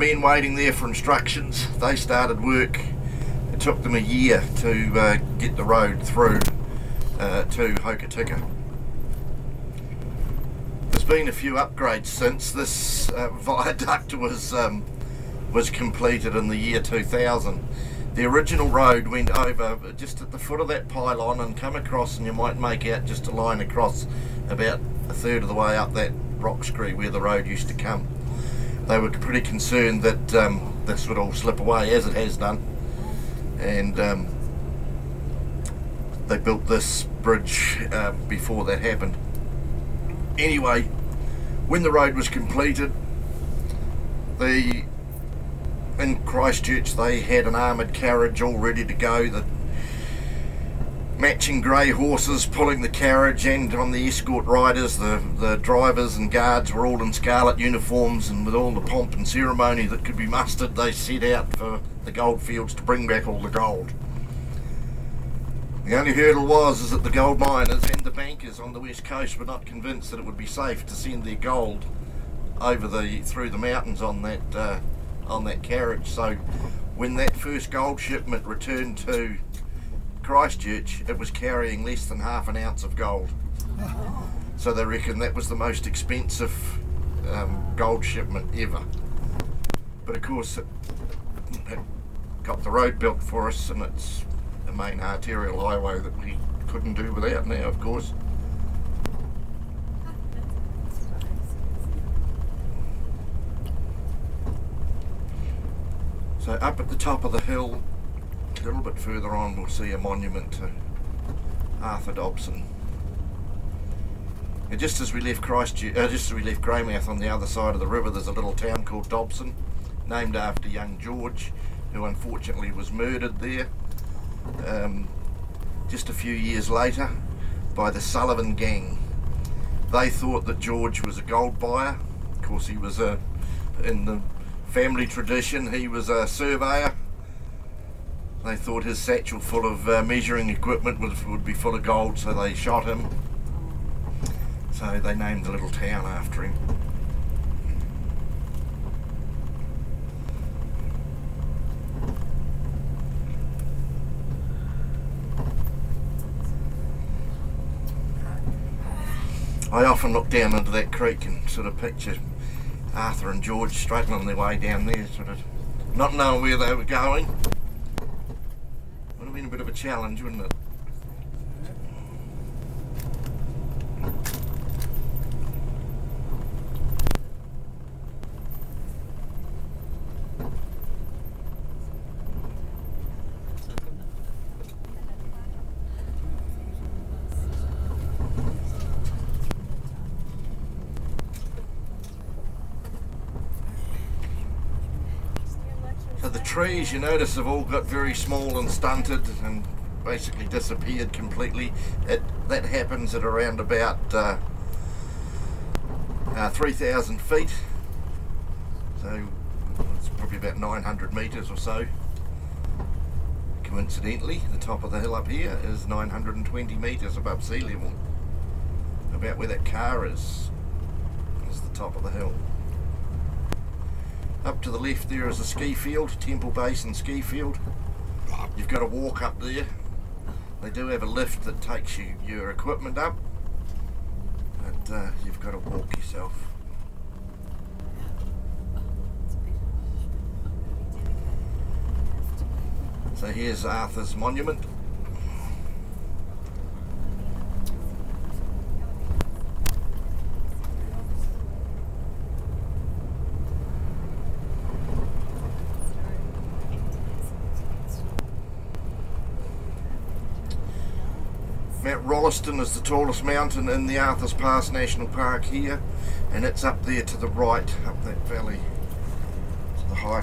Men waiting there for instructions. They started work. It took them a year to get the road through to Hokitika. There's been a few upgrades since. This viaduct was completed in the year 2000. The original road went over just at the foot of that pylon and come across, and you might make out just a line across about a third of the way up that rock scree where the road used to come. They were pretty concerned that this would all slip away, as it has done, and they built this bridge before that happened. Anyway, when the road was completed, in Christchurch they had an armoured carriage all ready to go, the matching grey horses pulling the carriage, and on the escort riders, the drivers and guards were all in scarlet uniforms, and with all the pomp and ceremony that could be mustered, they set out for the goldfields to bring back all the gold. The only hurdle was that the gold miners and the bankers on the west coast were not convinced that it would be safe to send their gold over through the mountains on that carriage. So when that first gold shipment returned to Christchurch, it was carrying less than half an ounce of gold. So they reckon that was the most expensive gold shipment ever. But of course it got the road built for us, and it's a main arterial highway that we couldn't do without now, of course. So up at the top of the hill, a little bit further on, we'll see a monument to Arthur Dobson. And just as we left Greymouth on the other side of the river, there's a little town called Dobson, named after young George, who unfortunately was murdered there just a few years later by the Sullivan gang. They thought that George was a gold buyer. Of course, he was in the family tradition, he was a surveyor. They thought his satchel full of measuring equipment would be full of gold, so they shot him. So they named the little town after him. I often look down into that creek and sort of picture Arthur and George straddling their way down there, sort of not knowing where they were going. Would have been a bit of a challenge, wouldn't it? So the trees, you notice, have all got very small and stunted and basically disappeared completely. That happens at around about 3,000 feet. So it's probably about 900 metres or so. Coincidentally, the top of the hill up here is 920 metres above sea level. About where that car is the top of the hill. Up to the left there is a ski field, Temple Basin ski field. You've got to walk up there. They do have a lift that takes your equipment up, but you've got to walk yourself. So here's Arthur's monument. Mount Rolleston is the tallest mountain in the Arthur's Pass National Park here, and it's up there to the right, up that valley, to the height